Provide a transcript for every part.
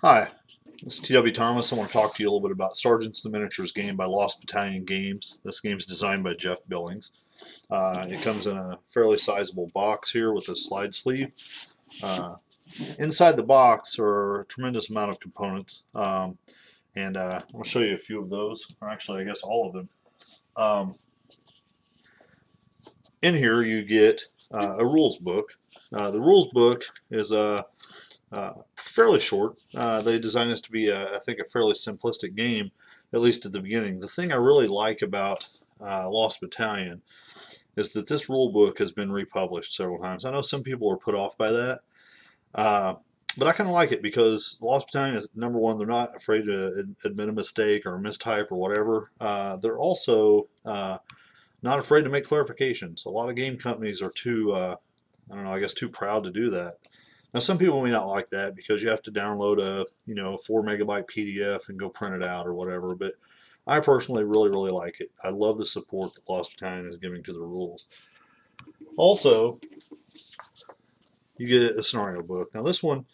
Hi, this is TW Thomas. I want to talk to you a little bit about Sergeants of the Miniatures game by Lost Battalion Games. This game is designed by Jeff Billings. It comes in a fairly sizable box here with a slide sleeve. Uh, Inside the box are a tremendous amount of components, and I'll show you a few of those, or actually I guess all of them. Um, in here you get a rules book. The rules book is fairly short. They designed this to be, I think, a fairly simplistic game, at least at the beginning. The thing I really like about Lost Battalion is that this rule book has been republished several times. I know some people are put off by that, but I kind of like it because Lost Battalion is, number one, they're not afraid to admit a mistake or a mistype or whatever. They're also not afraid to make clarifications. A lot of game companies are too, I don't know, I guess too proud to do that. Now, some people may not like that because you have to download a 4 megabyte PDF and go print it out or whatever. But I personally really like it. I love the support that Lost Battalion is giving to the rules. Also, you get a scenario book. Now, this one,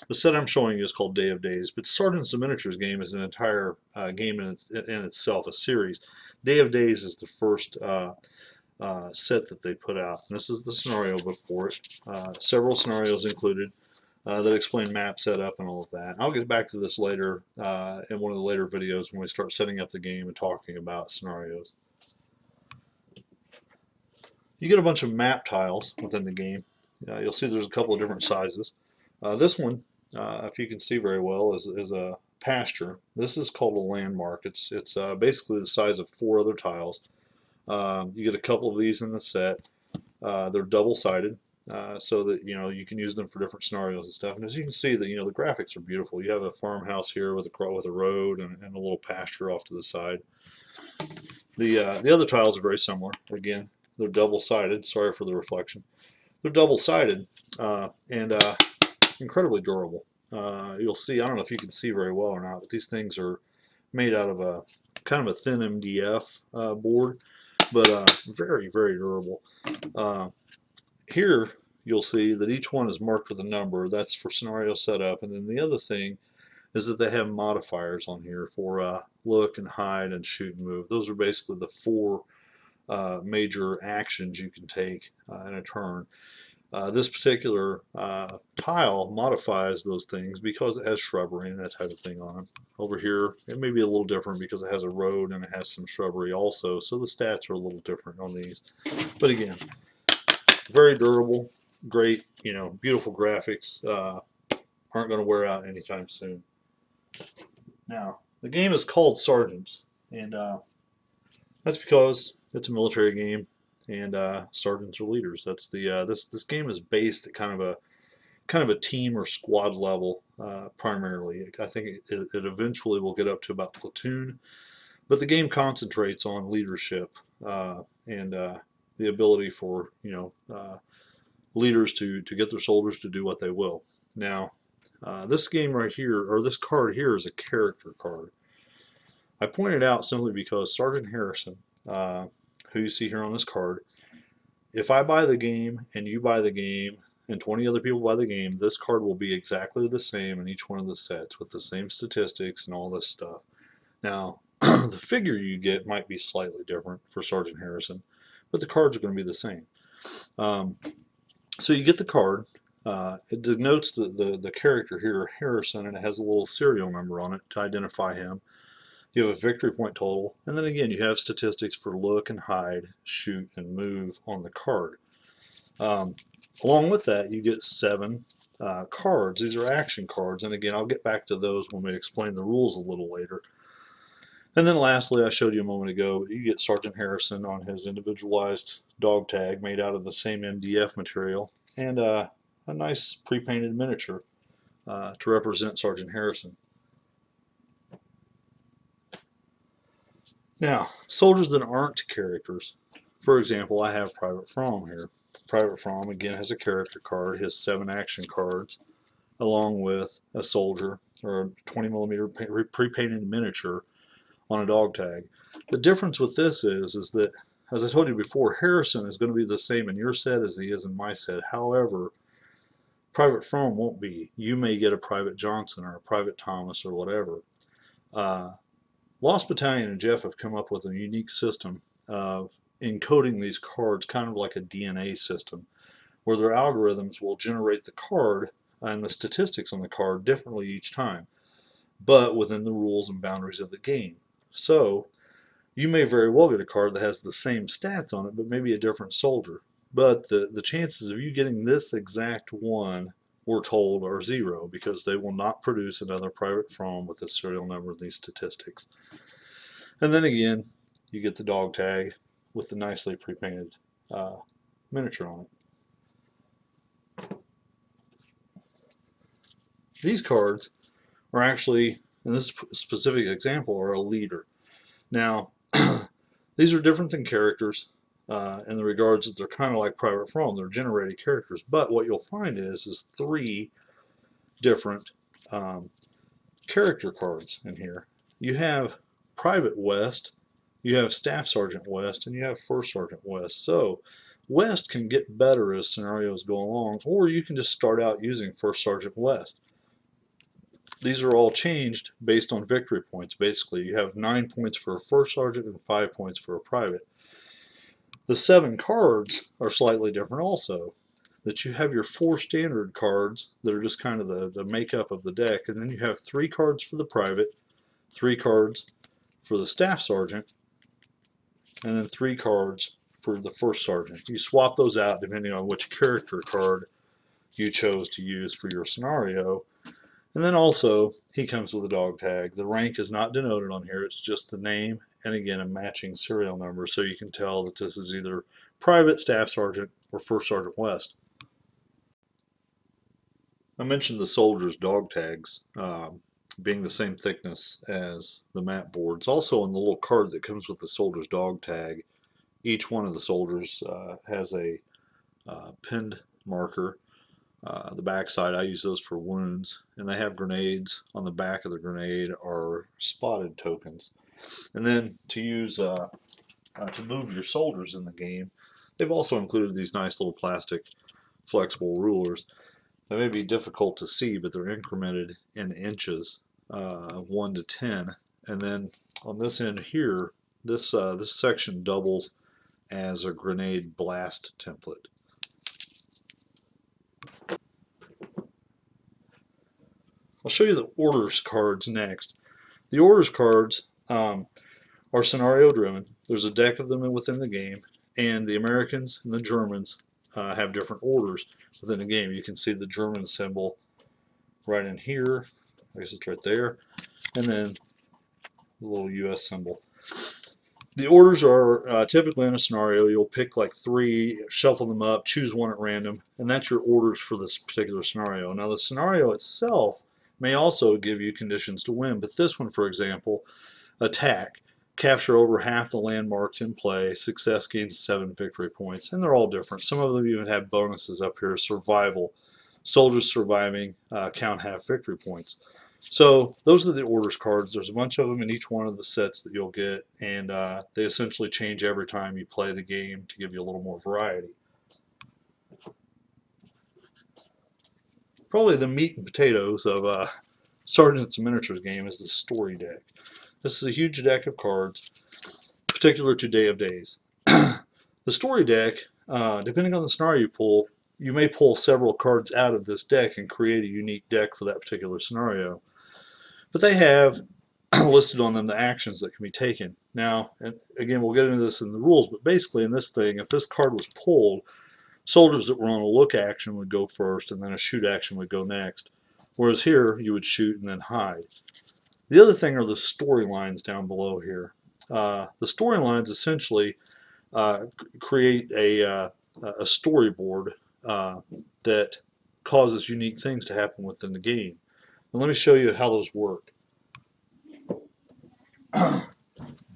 the set I'm showing you is called Day of Days, but Sergeants of Miniatures game is an entire game in itself, a series. Day of Days is the first set that they put out. And this is the scenario book for it. Several scenarios included that explain map setup and all of that. I'll get back to this later in one of the later videos when we start setting up the game and talking about scenarios. You get a bunch of map tiles within the game. You'll see there's a couple of different sizes. This one, if you can see very well, is a pasture. This is called a landmark. It's basically the size of 4 other tiles. You get a couple of these in the set. They're double-sided, so that you can use them for different scenarios and stuff. And as you can see, the graphics are beautiful. You have a farmhouse here with a road and a little pasture off to the side. The other tiles are very similar. Again, they're double-sided. Sorry for the reflection. They're double-sided and incredibly durable. You'll see. I don't know if you can see very well or not, but these things are made out of a kind of a thin MDF board, but very durable. Here you'll see that each one is marked with a number. That's for scenario setup. And then the other thing is that they have modifiers on here for look and hide and shoot and move. Those are basically the 4 major actions you can take in a turn. This particular tile modifies those things because it has shrubbery and that type of thing on it. Over here, it may be a little different because it has a road and it has some shrubbery also, so the stats are a little different on these. But again, very durable, great, beautiful graphics. Aren't going to wear out anytime soon. Now, the game is called Sergeants, and that's because it's a military game, and sergeants are leaders. That's the this game is based at kind of a team or squad level primarily. I think it eventually will get up to about platoon, but the game concentrates on leadership and the ability for leaders to get their soldiers to do what they will. Now, this game right here, or this card here, is a character card. I pointed out simply because Sergeant Harrison, who you see here on this card, if I buy the game and you buy the game and 20 other people buy the game, this card will be exactly the same in each one of the sets with the same statistics and all this stuff. Now, the figure you get might be slightly different for Sergeant Harrison, but the cards are going to be the same. So you get the card. It denotes the character here, Harrison, and it has a little serial number on it to identify him. You have a victory point total, and then again you have statistics for look and hide, shoot, and move on the card. Along with that, you get 7 cards. These are action cards, and again I'll get back to those when we explain the rules a little later. And then lastly, I showed you a moment ago, you get Sergeant Harrison on his individualized dog tag made out of the same MDF material, and a nice pre-painted miniature to represent Sergeant Harrison. Now, soldiers that aren't characters. For example, I have Private Fromm here. Private Fromm, again, has a character card. He has 7 action cards, along with a soldier, or a 20mm pre-painted miniature on a dog tag. The difference with this is that, as I told you before, Harrison is going to be the same in your set as he is in my set. However, Private Firm won't be. You may get a Private Johnson or a Private Thomas or whatever. Lost Battalion and Jeff have come up with a unique system of encoding these cards, kind of like a DNA system, where their algorithms will generate the card and the statistics on the card differently each time, but within the rules and boundaries of the game. So you may very well get a card that has the same stats on it, but maybe a different soldier. But the chances of you getting this exact one, we're told, are zero, because they will not produce another Private From with the serial number of these statistics. And then again, you get the dog tag with the nicely pre-painted miniature on it. These cards are actually, in this specific example, are a leader. Now, these are different than characters in the regards that they're kind of like Private From. They're generated characters, but what you'll find is 3 different character cards in here. You have Private West, you have Staff Sergeant West, and you have First Sergeant West. So West can get better as scenarios go along, or you can just start out using First Sergeant West. These are all changed based on victory points. Basically, you have 9 points for a First Sergeant and 5 points for a Private. The 7 cards are slightly different also. That you have your 4 standard cards that are just kind of the makeup of the deck, and then you have 3 cards for the Private, 3 cards for the Staff Sergeant, and then 3 cards for the First Sergeant. You swap those out depending on which character card you chose to use for your scenario. And then also, he comes with a dog tag. The rank is not denoted on here, it's just the name and again a matching serial number, so you can tell that this is either Private, Staff Sergeant, or First Sergeant West. I mentioned the soldiers' dog tags being the same thickness as the map boards. Also, on the little card that comes with the soldier's dog tag, each one of the soldiers has a pinned marker. The backside, I use those for wounds, and they have grenades. On the back of the grenade are spotted tokens. And then to use to move your soldiers in the game, they've also included these nice little plastic flexible rulers. They may be difficult to see, but they're incremented in inches of 1 to 10. And then on this end here, this section doubles as a grenade blast template. I'll show you the orders cards next. The orders cards are scenario driven. There's a deck of them within the game, and the Americans and the Germans have different orders within the game. You can see the German symbol right in here. I guess it's right there. And then the little US symbol. The orders are typically in a scenario, you'll pick like 3, shuffle them up, choose one at random, and that's your orders for this particular scenario. Now the scenario itself may also give you conditions to win, but this one, for example, attack, capture over half the landmarks in play, success gains 7 victory points, and they're all different. Some of them even have bonuses up here. Survival, soldiers surviving, count half victory points. So those are the orders cards. There's a bunch of them in each one of the sets that you'll get, and they essentially change every time you play the game to give you a little more variety. Probably the meat and potatoes of Sergeant's Miniatures game is the story deck. This is a huge deck of cards, particular to Day of Days. The story deck, depending on the scenario you pull, you may pull several cards out of this deck and create a unique deck for that particular scenario. But they have listed on them the actions that can be taken. Now, and again, we'll get into this in the rules, but basically in this thing, if this card was pulled, soldiers that were on a look action would go first, and then a shoot action would go next. Whereas here, you would shoot and then hide. The other thing are the storylines down below here. The storylines essentially create a storyboard that causes unique things to happen within the game. And let me show you how those work.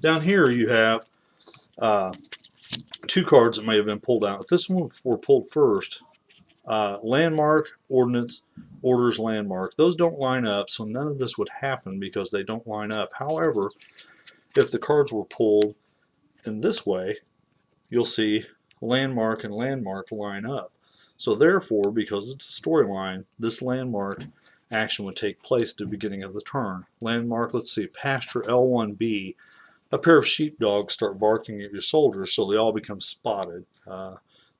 Down here you have 2 cards that may have been pulled out. If this one were pulled first, landmark, ordnance, orders, landmark, those don't line up, so none of this would happen because they don't line up. However, if the cards were pulled in this way, you'll see landmark and landmark line up. So therefore, because it's a storyline, this landmark action would take place at the beginning of the turn. Landmark, let's see, pasture L1B. A pair of sheepdogs start barking at your soldiers, so they all become spotted.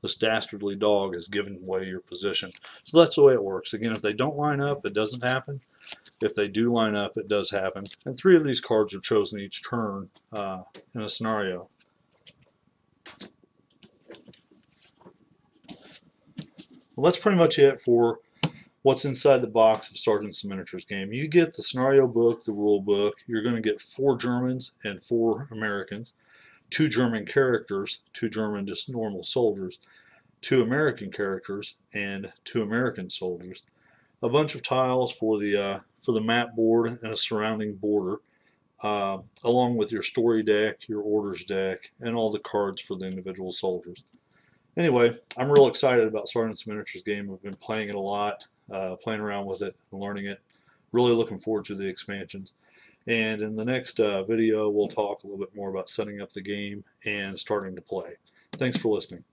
This dastardly dog has given away your position. So that's the way it works. Again, if they don't line up, it doesn't happen. If they do line up, it does happen. And 3 of these cards are chosen each turn in a scenario. Well, that's pretty much it for what's inside the box of Sergeants and Miniatures game. You get the scenario book, the rule book. You're going to get 4 Germans and 4 Americans, 2 German characters, 2 German just normal soldiers, 2 American characters, and 2 American soldiers. A bunch of tiles for the map board and a surrounding border, along with your story deck, your orders deck, and all the cards for the individual soldiers. Anyway, I'm real excited about Sergeants Miniatures game. I've been playing it a lot, playing around with it and learning it. Really looking forward to the expansions. And in the next video, we'll talk a little bit more about setting up the game and starting to play. Thanks for listening.